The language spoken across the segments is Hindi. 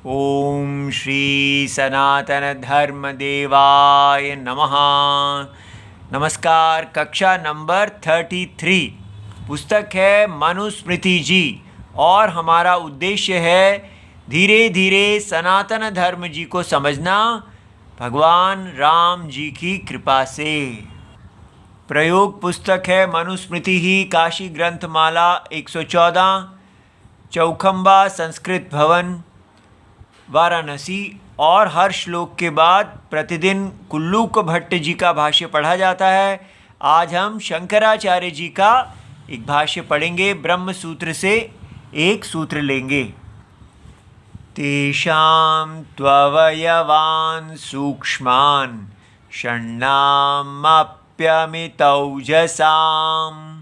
ओम श्री सनातन धर्म देवाय नमः। नमस्कार। कक्षा नंबर 33 पुस्तक है मनुस्मृति जी और हमारा उद्देश्य है धीरे धीरे सनातन धर्म जी को समझना भगवान राम जी की कृपा से। प्रयोग पुस्तक है मनुस्मृति ही काशी ग्रंथमाला 114 चौखंबा संस्कृत भवन वाराणसी। और हर श्लोक के बाद प्रतिदिन कुल्लूक भट्ट जी का भाष्य पढ़ा जाता है। आज हम शंकराचार्य जी का एक भाष्य पढ़ेंगे। ब्रह्म सूत्र से एक सूत्र लेंगे। तेषां त्ववयवान् सूक्ष्मान् षण्णामप्यमितौजसां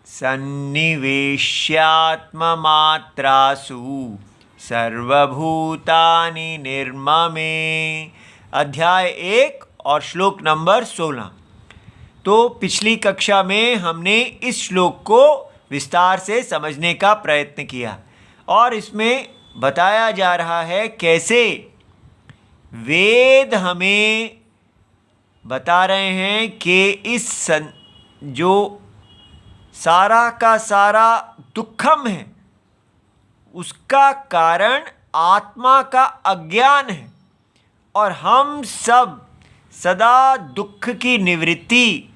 सन्निवेश्यात्ममात्रासु सर्वभूतानि निर्ममे। अध्याय 1 और श्लोक नंबर 16। तो पिछली कक्षा में हमने इस श्लोक को विस्तार से समझने का प्रयत्न किया और इसमें बताया जा रहा है कैसे वेद हमें बता रहे हैं कि जो सारा का सारा दुखम है उसका कारण आत्मा का अज्ञान है और हम सब सदा दुख की निवृत्ति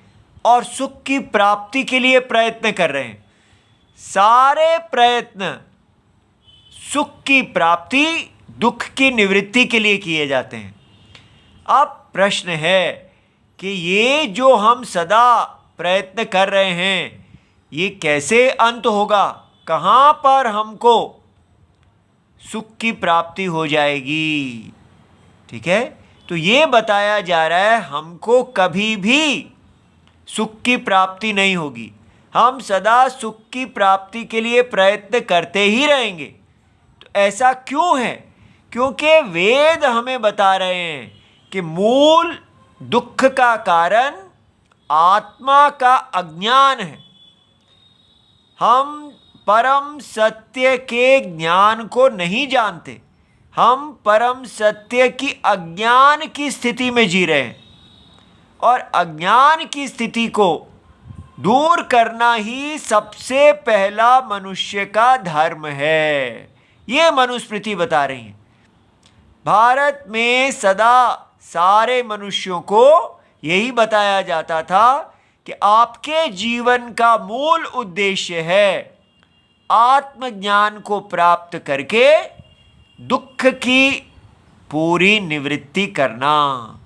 और सुख की प्राप्ति के लिए प्रयत्न कर रहे हैं। सारे प्रयत्न सुख की प्राप्ति दुख की निवृत्ति के लिए किए जाते हैं। अब प्रश्न है कि ये जो हम सदा प्रयत्न कर रहे हैं ये कैसे अंत होगा, कहाँ पर हमको सुख की प्राप्ति हो जाएगी। ठीक है, तो ये बताया जा रहा है हमको कभी भी सुख की प्राप्ति नहीं होगी। हम सदा सुख की प्राप्ति के लिए प्रयत्न करते ही रहेंगे। तो ऐसा क्यों है? क्योंकि वेद हमें बता रहे हैं कि मूल दुख का कारण आत्मा का अज्ञान है। हम परम सत्य के ज्ञान को नहीं जानते। हम परम सत्य की अज्ञान की स्थिति में जी रहे हैं और अज्ञान की स्थिति को दूर करना ही सबसे पहला मनुष्य का धर्म है। ये मनुस्मृति बता रही है। भारत में सदा सारे मनुष्यों को यही बताया जाता था कि आपके जीवन का मूल उद्देश्य है आत्मज्ञान को प्राप्त करके दुख की पूरी निवृत्ति करना।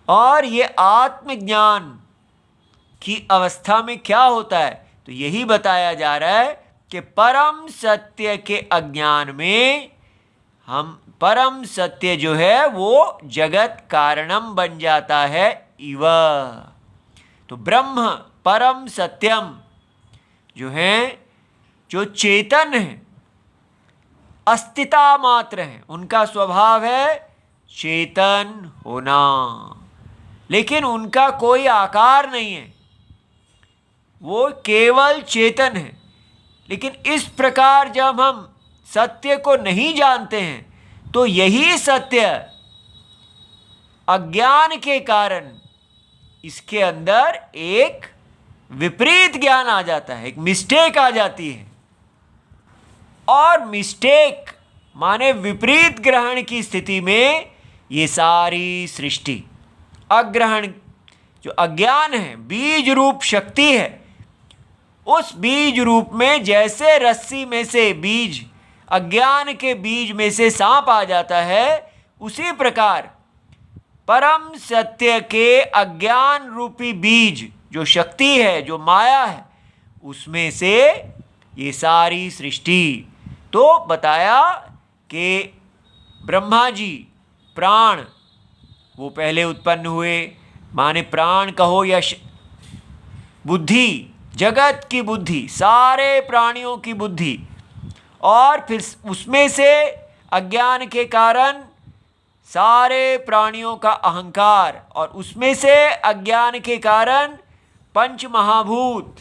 और ये आत्मज्ञान की अवस्था में क्या होता है तो यही बताया जा रहा है कि परम सत्य के अज्ञान में हम परम सत्य जो है वो जगत कारणम बन जाता है इव। तो ब्रह्म परम सत्यम जो है, जो चेतन है, अस्तिता मात्र है, उनका स्वभाव है चेतन होना, लेकिन उनका कोई आकार नहीं है, वो केवल चेतन है। लेकिन इस प्रकार जब हम सत्य को नहीं जानते हैं तो यही सत्य अज्ञान के कारण इसके अंदर एक विपरीत ज्ञान आ जाता है, एक मिस्टेक आ जाती है। और मिस्टेक माने विपरीत ग्रहण की स्थिति में ये सारी सृष्टि अग्रहण जो अज्ञान है, बीज रूप शक्ति है, उस बीज रूप में जैसे रस्सी में से बीज, अज्ञान के बीज में से सांप आ जाता है, उसी प्रकार परम सत्य के अज्ञान रूपी बीज जो शक्ति है, जो माया है, उसमें से ये सारी सृष्टि। तो बताया कि ब्रह्मा जी प्राण वो पहले उत्पन्न हुए, माने प्राण कहो या बुद्धि, जगत की बुद्धि, सारे प्राणियों की बुद्धि, और फिर उसमें से अज्ञान के कारण सारे प्राणियों का अहंकार, और उसमें से अज्ञान के कारण पंच महाभूत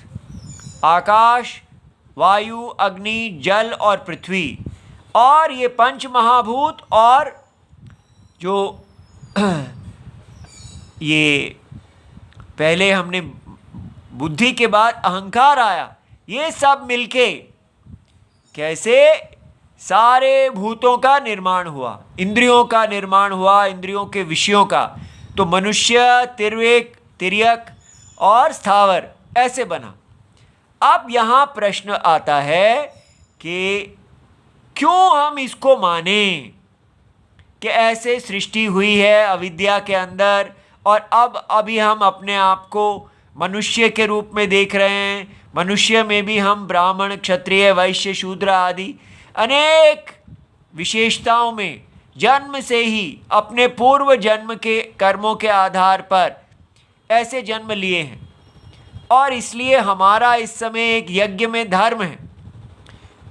आकाश, वायु, अग्नि, जल और पृथ्वी, और ये पंच महाभूत और जो ये पहले हमने बुद्धि के बाद अहंकार आया, ये सब मिलके कैसे सारे भूतों का निर्माण हुआ, इंद्रियों का निर्माण हुआ, इंद्रियों के विषयों का। तो मनुष्य, तिर्यक, तिर्यक और स्थावर ऐसे बना। अब यहाँ प्रश्न आता है कि क्यों हम इसको माने कि ऐसे सृष्टि हुई है अविद्या के अंदर, और अब अभी हम अपने आप को मनुष्य के रूप में देख रहे हैं। मनुष्य में भी हम ब्राह्मण, क्षत्रिय, वैश्य, शूद्र आदि अनेक विशेषताओं में जन्म से ही अपने पूर्व जन्म के कर्मों के आधार पर ऐसे जन्म लिए हैं, और इसलिए हमारा इस समय एक यज्ञ में धर्म है।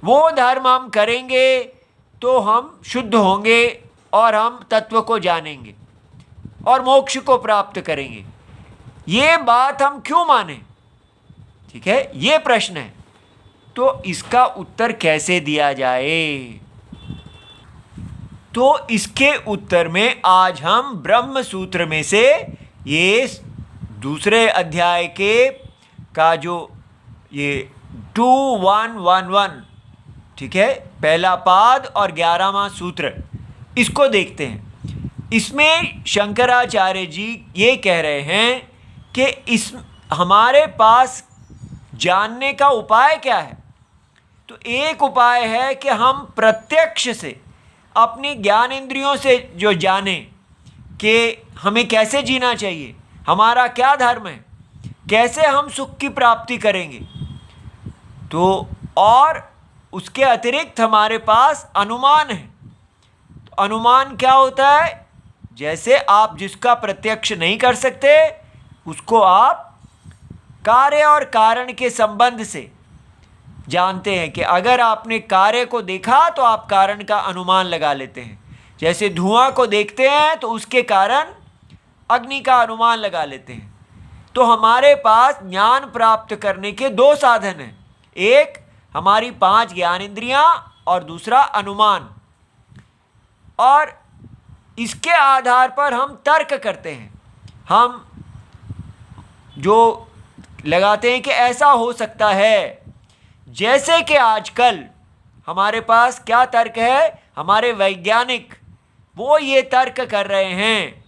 वो धर्म हम करेंगे तो हम शुद्ध होंगे और हम तत्व को जानेंगे और मोक्ष को प्राप्त करेंगे। ये बात हम क्यों माने? ठीक है, ये प्रश्न है। तो इसका उत्तर कैसे दिया जाए? तो इसके उत्तर में आज हम ब्रह्म सूत्र में से ये दूसरे अध्याय के का जो ये 2111, ठीक है, पहला पाद और 11वां सूत्र, इसको देखते हैं। इसमें शंकराचार्य जी ये कह रहे हैं कि इस हमारे पास जानने का उपाय क्या है? तो एक उपाय है कि हम प्रत्यक्ष से अपनी ज्ञान इंद्रियों से जो जाने कि हमें कैसे जीना चाहिए, हमारा क्या धर्म है, कैसे हम सुख की प्राप्ति करेंगे। तो और उसके अतिरिक्त हमारे पास अनुमान है। तो अनुमान क्या होता है? जैसे आप जिसका प्रत्यक्ष नहीं कर सकते उसको आप कार्य और कारण के संबंध से जानते हैं कि अगर आपने कार्य को देखा तो आप कारण का अनुमान लगा लेते हैं। जैसे धुआं को देखते हैं तो उसके कारण अग्नि का अनुमान लगा लेते हैं। तो हमारे पास ज्ञान प्राप्त करने के दो साधन हैं, एक हमारी 5 ज्ञान इंद्रियां और दूसरा अनुमान। और इसके आधार पर हम तर्क करते हैं, हम जो लगाते हैं कि ऐसा हो सकता है। जैसे कि आजकल हमारे पास क्या तर्क है, हमारे वैज्ञानिक वो ये तर्क कर रहे हैं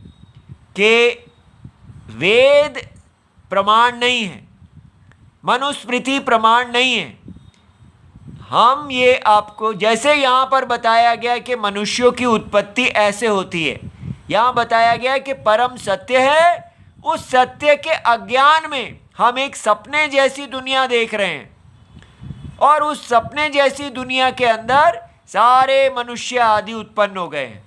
कि वेद प्रमाण नहीं है, मनुस्मृति प्रमाण नहीं है। हम ये आपको जैसे यहाँ पर बताया गया कि मनुष्यों की उत्पत्ति ऐसे होती है, यहाँ बताया गया कि परम सत्य है, उस सत्य के अज्ञान में हम एक सपने जैसी दुनिया देख रहे हैं, और उस सपने जैसी दुनिया के अंदर सारे मनुष्य आदि उत्पन्न हो गए हैं।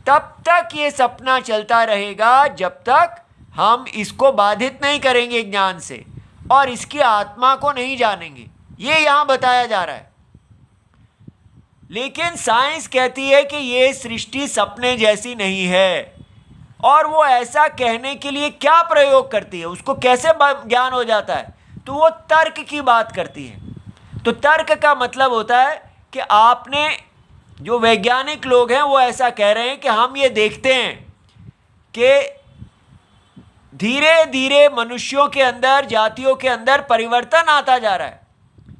तब तक ये सपना चलता रहेगा जब तक हम इसको बाधित नहीं करेंगे ज्ञान से और इसकी आत्मा को नहीं जानेंगे। ये यहाँ बताया जा रहा है। लेकिन साइंस कहती है कि ये सृष्टि सपने जैसी नहीं है, और वो ऐसा कहने के लिए क्या प्रयोग करती है, उसको कैसे ज्ञान हो जाता है, तो वो तर्क की बात करती है। तो तर्क का मतलब होता है कि आपने जो वैज्ञानिक लोग हैं वो ऐसा कह रहे हैं कि हम ये देखते हैं कि धीरे धीरे मनुष्यों के अंदर, जातियों के अंदर परिवर्तन आता जा रहा है।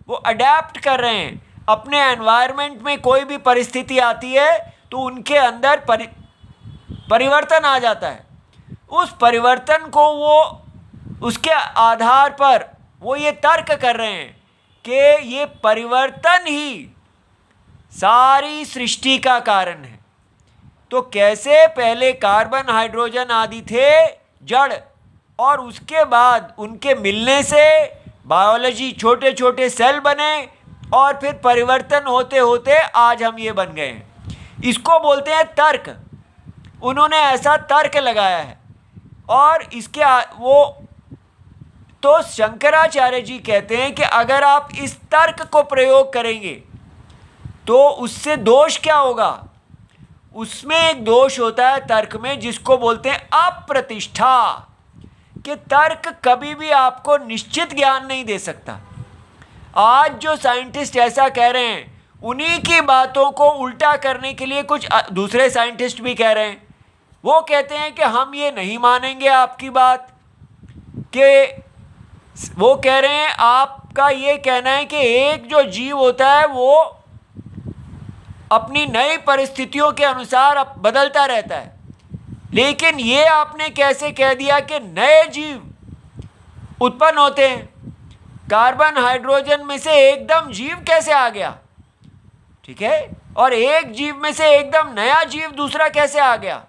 वो अडेप्ट कर रहे हैं अपने एनवायरनमेंट में। कोई भी परिस्थिति आती है तो उनके अंदर परिवर्तन आ जाता है। उस परिवर्तन को वो उसके आधार पर वो ये तर्क कर रहे हैं कि ये परिवर्तन ही सारी सृष्टि का कारण है। तो कैसे पहले कार्बन, हाइड्रोजन आदि थे जड़, और उसके बाद उनके मिलने से बायोलॉजी, छोटे छोटे सेल बने, और फिर परिवर्तन होते होते आज हम ये बन गए हैं। इसको बोलते हैं तर्क। उन्होंने ऐसा तर्क लगाया है। और इसके वो तो शंकराचार्य जी कहते हैं कि अगर आप इस तर्क को प्रयोग करेंगे तो उससे दोष क्या होगा? उसमें एक दोष होता है तर्क में जिसको बोलते हैं अप्रतिष्ठा, कि तर्क कभी भी आपको निश्चित ज्ञान नहीं दे सकता। आज जो साइंटिस्ट ऐसा कह रहे हैं उन्हीं की बातों को उल्टा करने के लिए कुछ दूसरे साइंटिस्ट भी कह रहे हैं। वो कहते हैं कि हम ये नहीं मानेंगे आपकी बात, कि वो कह रहे हैं आपका ये कहना है कि एक जो जीव होता है वो अपनी नई परिस्थितियों के अनुसार बदलता रहता है, लेकिन ये आपने कैसे कह दिया कि नए जीव उत्पन्न होते हैं? कार्बन हाइड्रोजन में से एकदम जीव कैसे आ गया? ठीक है, और एक जीव में से एकदम नया जीव दूसरा कैसे आ गया?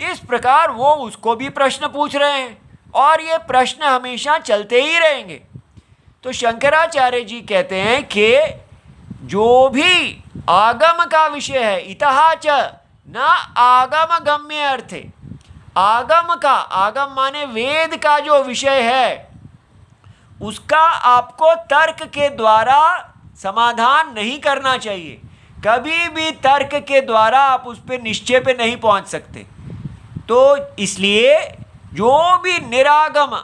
इस प्रकार वो उसको भी प्रश्न पूछ रहे हैं और ये प्रश्न हमेशा चलते ही रहेंगे। तो शंकराचार्य जी कहते हैं कि जो भी आगम का विषय है, इतः च न आगम गम्य अर्थे, आगम का, आगम माने वेद का जो विषय है उसका आपको तर्क के द्वारा समाधान नहीं करना चाहिए। कभी भी तर्क के द्वारा आप उस पर निश्चय पे नहीं पहुंच सकते। तो इसलिए जो भी निरागम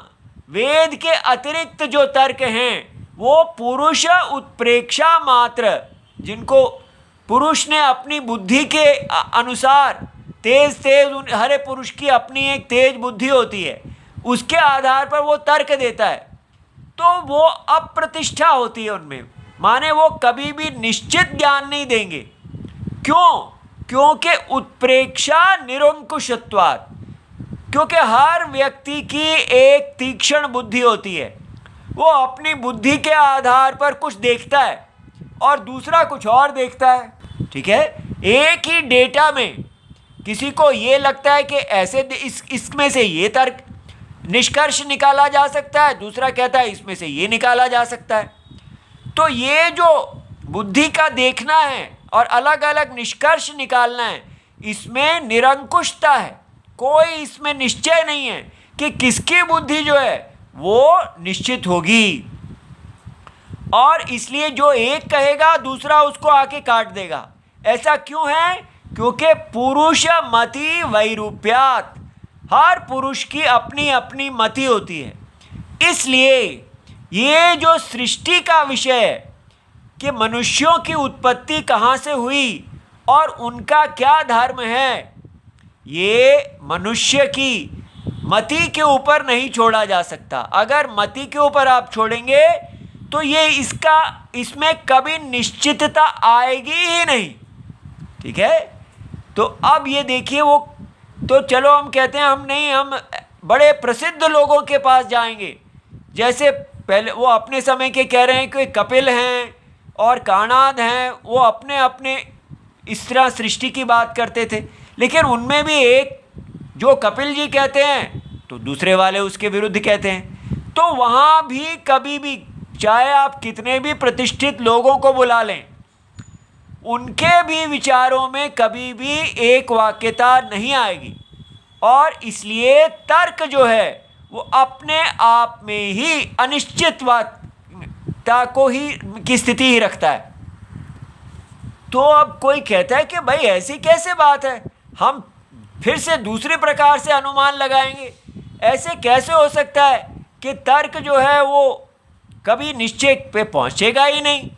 वेद के अतिरिक्त जो तर्क हैं वो पुरुष उत्प्रेक्षा मात्र, जिनको पुरुष ने अपनी बुद्धि के अनुसार तेज हर एक पुरुष की अपनी एक तेज बुद्धि होती है, उसके आधार पर वो तर्क देता है, तो वो अप्रतिष्ठा होती है उनमें, माने वो कभी भी निश्चित ज्ञान नहीं देंगे। क्यों? क्योंकि उत्प्रेक्षा निरंकुशत्वात्, क्योंकि हर व्यक्ति की एक तीक्ष्ण बुद्धि होती है, वो अपनी बुद्धि के आधार पर कुछ देखता है और दूसरा कुछ और देखता है। ठीक है, एक ही डेटा में किसी को ये लगता है कि ऐसे इसमें से ये तर्क निष्कर्ष निकाला जा सकता है, दूसरा कहता है इसमें से ये निकाला जा सकता है। तो ये जो बुद्धि का देखना है और अलग अलग निष्कर्ष निकालना है, इसमें निरंकुशता है, कोई इसमें निश्चय नहीं है कि किसकी बुद्धि जो है वो निश्चित होगी। और इसलिए जो एक कहेगा दूसरा उसको आके काट देगा। ऐसा क्यों है? क्योंकि पुरुष मति वैरूप्यात्, हर पुरुष की अपनी अपनी मति होती है। इसलिए ये जो सृष्टि का विषय है कि मनुष्यों की उत्पत्ति कहाँ से हुई और उनका क्या धर्म है, ये मनुष्य की मति के ऊपर नहीं छोड़ा जा सकता। अगर मति के ऊपर आप छोड़ेंगे तो ये इसमें कभी निश्चितता आएगी ही नहीं। ठीक है, तो अब ये देखिए, वो तो चलो हम कहते हैं हम बड़े प्रसिद्ध लोगों के पास जाएंगे। जैसे पहले वो अपने समय के कह रहे हैं कि कपिल हैं और काणाद हैं, वो अपने अपने इस तरह सृष्टि की बात करते थे, लेकिन उनमें भी एक जो कपिल जी कहते हैं तो दूसरे वाले उसके विरुद्ध कहते हैं। तो वहाँ भी कभी भी, चाहे आप कितने भी प्रतिष्ठित लोगों को बुला लें, उनके भी विचारों में कभी भी एक वाक्यता नहीं आएगी। और इसलिए तर्क जो है वो अपने आप में ही अनिश्चितता को ही की स्थिति ही रखता है। तो अब कोई कहता है कि भाई ऐसी कैसे बात है, हम फिर से दूसरे प्रकार से अनुमान लगाएंगे। ऐसे कैसे हो सकता है कि तर्क जो है वो कभी निश्चय पे पहुंचेगा ही नहीं।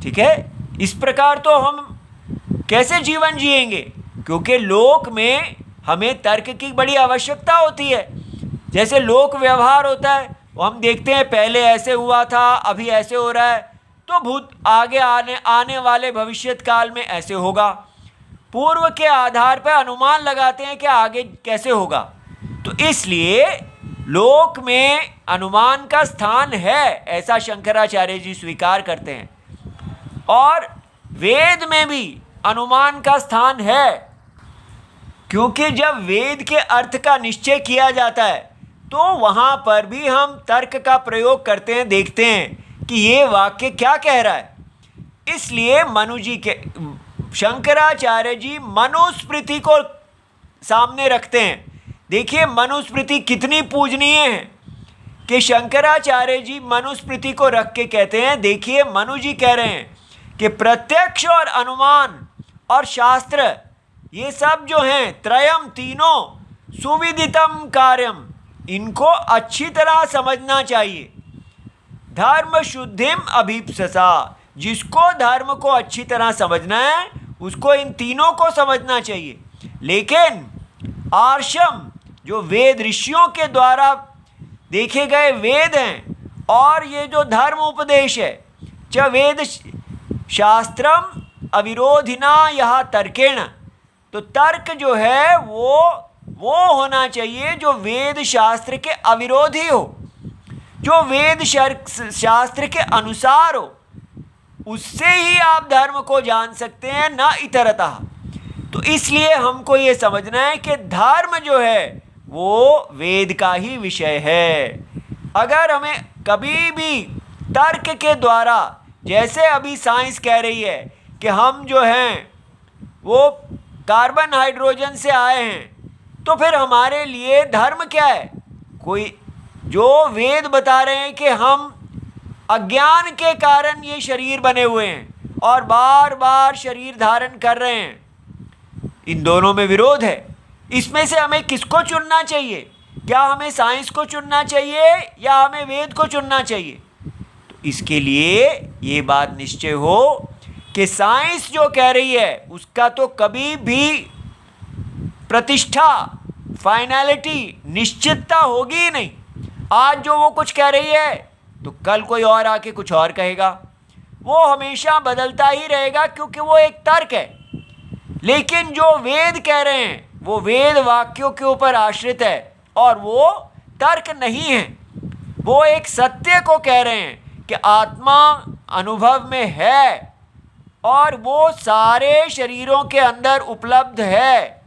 ठीक है, इस प्रकार तो हम कैसे जीवन जिएंगे? क्योंकि लोक में हमें तर्क की बड़ी आवश्यकता होती है। जैसे लोक व्यवहार होता है, वो हम देखते हैं पहले ऐसे हुआ था, अभी ऐसे हो रहा है, तो आगे आने वाले भविष्यत काल में ऐसे होगा। पूर्व के आधार पर अनुमान लगाते हैं कि आगे कैसे होगा। तो इसलिए लोक में अनुमान का स्थान है, ऐसा शंकराचार्य जी स्वीकार करते हैं। और वेद में भी अनुमान का स्थान है, क्योंकि जब वेद के अर्थ का निश्चय किया जाता है तो वहाँ पर भी हम तर्क का प्रयोग करते हैं, देखते हैं कि ये वाक्य क्या कह रहा है। इसलिए शंकराचार्य जी मनुस्मृति को सामने रखते हैं। देखिए मनुस्मृति कितनी पूजनीय है कि शंकराचार्य जी मनुस्मृति को रख के कहते हैं, देखिए मनु जी कह रहे हैं कि प्रत्यक्ष और अनुमान और शास्त्र ये सब जो हैं त्रयम, तीनों सुविदितम कार्यम, इनको अच्छी तरह समझना चाहिए। धर्म शुद्धिम अभीप्ससा, जिसको धर्म को अच्छी तरह समझना है उसको इन तीनों को समझना चाहिए। लेकिन आर्षम जो वेद ऋषियों के द्वारा देखे गए वेद हैं और ये जो धर्म उपदेश है, च वेद शास्त्रम अविरोधिना यह तर्केण, तो तर्क जो है वो होना चाहिए जो वेद शास्त्र के अविरोधी हो, जो वेद शास्त्र के अनुसार हो, उससे ही आप धर्म को जान सकते हैं, ना इतरतः। तो इसलिए हमको ये समझना है कि धर्म जो है वो वेद का ही विषय है। अगर हमें कभी भी तर्क के द्वारा, जैसे अभी साइंस कह रही है कि हम जो हैं वो कार्बन हाइड्रोजन से आए हैं, तो फिर हमारे लिए धर्म क्या है? कोई जो वेद बता रहे हैं कि हम अज्ञान के कारण ये शरीर बने हुए हैं और बार बार शरीर धारण कर रहे हैं, इन दोनों में विरोध है। इसमें से हमें किसको चुनना चाहिए? क्या हमें साइंस को चुनना चाहिए या हमें वेद को चुनना चाहिए? तो इसके लिए ये बात निश्चय हो कि साइंस जो कह रही है उसका तो कभी भी प्रतिष्ठा, फाइनलिटी, निश्चितता होगी ही नहीं। आज जो वो कुछ कह रही है तो कल कोई और आके कुछ और कहेगा। वो हमेशा बदलता ही रहेगा क्योंकि वो एक तर्क है। लेकिन जो वेद कह रहे हैं वो वेद वाक्यों के ऊपर आश्रित है और वो तर्क नहीं है। वो एक सत्य को कह रहे हैं कि आत्मा अनुभव में है और वो सारे शरीरों के अंदर उपलब्ध है।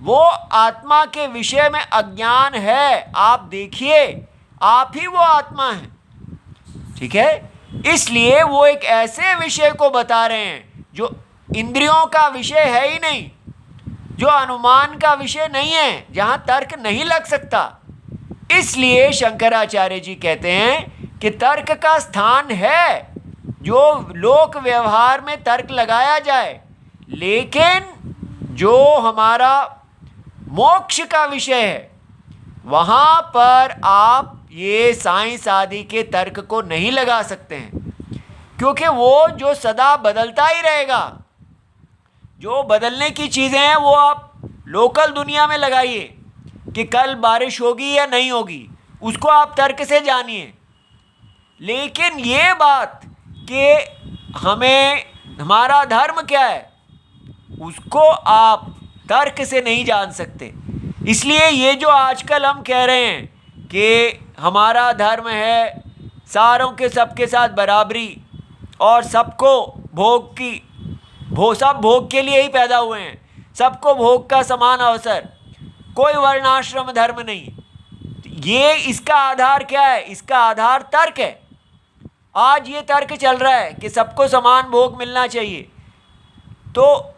वो आत्मा के विषय में अज्ञान है। आप देखिए, आप ही वो आत्मा है। ठीक है, इसलिए वो एक ऐसे विषय को बता रहे हैं जो इंद्रियों का विषय है ही नहीं, जो अनुमान का विषय नहीं है, जहाँ तर्क नहीं लग सकता। इसलिए शंकराचार्य जी कहते हैं कि तर्क का स्थान है, जो लोक व्यवहार में तर्क लगाया जाए, लेकिन जो हमारा मोक्ष का विषय है वहाँ पर आप ये साइंस आदि के तर्क को नहीं लगा सकते हैं, क्योंकि वो जो सदा बदलता ही रहेगा। जो बदलने की चीज़ें हैं वो आप लोकल दुनिया में लगाइए कि कल बारिश होगी या नहीं होगी, उसको आप तर्क से जानिए। लेकिन ये बात कि हमें हमारा धर्म क्या है उसको आप तर्क से नहीं जान सकते। इसलिए ये जो आजकल हम कह रहे हैं कि हमारा धर्म है सारों के सबके साथ बराबरी और सबको सब भोग के लिए ही पैदा हुए हैं, सबको भोग का समान अवसर, कोई वर्णाश्रम धर्म नहीं, ये इसका आधार क्या है? इसका आधार तर्क है। आज ये तर्क चल रहा है कि सबको समान भोग मिलना चाहिए, तो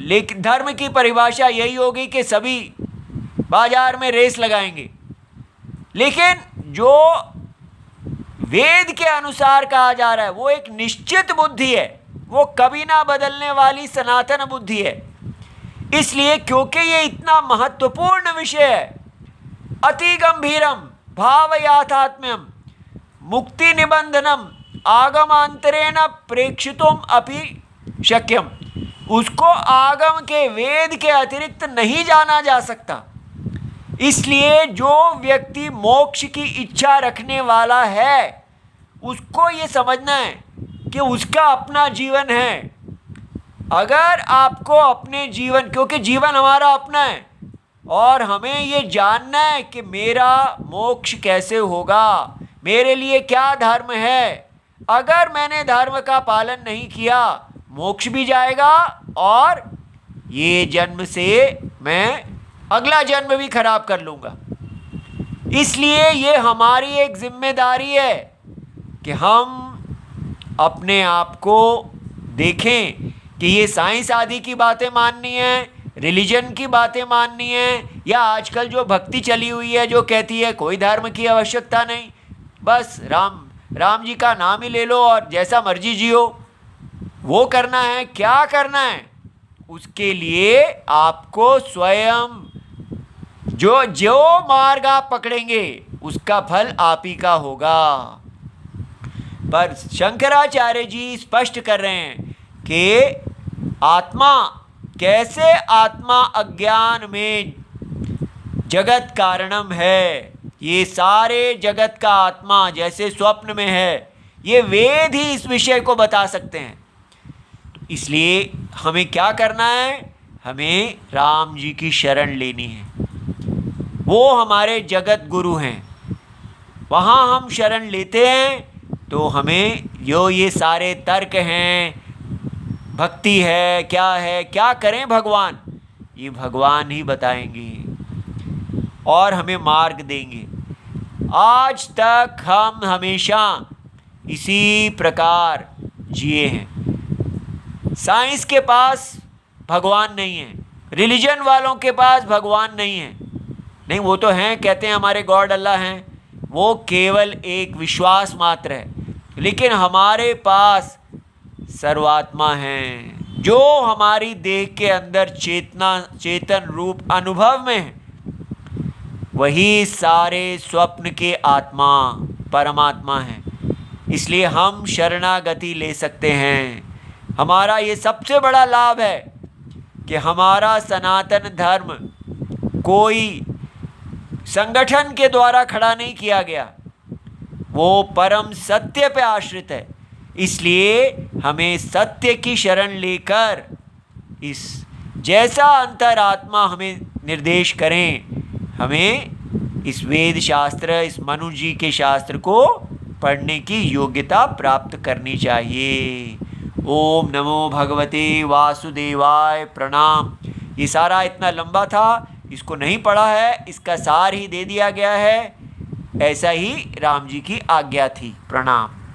लेकिन धर्म की परिभाषा यही होगी कि सभी बाजार में रेस लगाएंगे। लेकिन जो वेद के अनुसार कहा जा रहा है वो एक निश्चित बुद्धि है, वो कभी ना बदलने वाली सनातन बुद्धि है। इसलिए क्योंकि ये इतना महत्वपूर्ण विषय है, अति गंभीरम भावयाथात्म्यम मुक्ति निबंधनम आगमांतरेण प्रेक्षितुम अपि शक्यम, उसको आगम के वेद के अतिरिक्त नहीं जाना जा सकता। इसलिए जो व्यक्ति मोक्ष की इच्छा रखने वाला है उसको ये समझना है कि उसका अपना जीवन है। अगर आपको अपने जीवन, क्योंकि जीवन हमारा अपना है और हमें ये जानना है कि मेरा मोक्ष कैसे होगा, मेरे लिए क्या धर्म है। अगर मैंने धर्म का पालन नहीं किया मोक्ष भी जाएगा और ये जन्म से मैं अगला जन्म भी खराब कर लूँगा। इसलिए ये हमारी एक जिम्मेदारी है कि हम अपने आप को देखें कि ये साइंस आदि की बातें माननी है, रिलीजन की बातें माननी है, या आजकल जो भक्ति चली हुई है जो कहती है कोई धर्म की आवश्यकता नहीं, बस राम जी का नाम ही ले लो और जैसा मर्जी जियो, वो करना है। क्या करना है? उसके लिए आपको स्वयं जो मार्ग आप पकड़ेंगे उसका फल आप ही का होगा। पर शंकराचार्य जी स्पष्ट कर रहे हैं कि आत्मा कैसे, आत्मा अज्ञान में जगत कारणम है, ये सारे जगत का आत्मा जैसे स्वप्न में है, ये वेद ही इस विषय को बता सकते हैं। तो इसलिए हमें क्या करना है, हमें राम जी की शरण लेनी है। वो हमारे जगत गुरु हैं, वहाँ हम शरण लेते हैं तो हमें ये सारे तर्क हैं, भक्ति है, क्या करें भगवान, ये भगवान ही बताएंगे और हमें मार्ग देंगे। आज तक हम हमेशा इसी प्रकार जिए हैं। साइंस के पास भगवान नहीं है, रिलीजन वालों के पास भगवान नहीं है। नहीं, वो तो हैं, कहते हैं हमारे गॉड अल्लाह हैं, वो केवल एक विश्वास मात्र है। लेकिन हमारे पास सर्वात्मा हैं जो हमारी देह के अंदर चेतन रूप अनुभव में है। वही सारे स्वप्न के आत्मा परमात्मा हैं। इसलिए हम शरणागति ले सकते हैं। हमारा ये सबसे बड़ा लाभ है कि हमारा सनातन धर्म कोई संगठन के द्वारा खड़ा नहीं किया गया, वो परम सत्य पे आश्रित है। इसलिए हमें सत्य की शरण लेकर इस जैसा अंतरात्मा हमें निर्देश करें, हमें इस वेद शास्त्र, इस मनु जी के शास्त्र को पढ़ने की योग्यता प्राप्त करनी चाहिए। ओम नमो भगवते वासुदेवाय। प्रणाम। ये सारा इतना लंबा था, इसको नहीं पढ़ा है, इसका सार ही दे दिया गया है। ऐसा ही राम जी की आज्ञा थी। प्रणाम।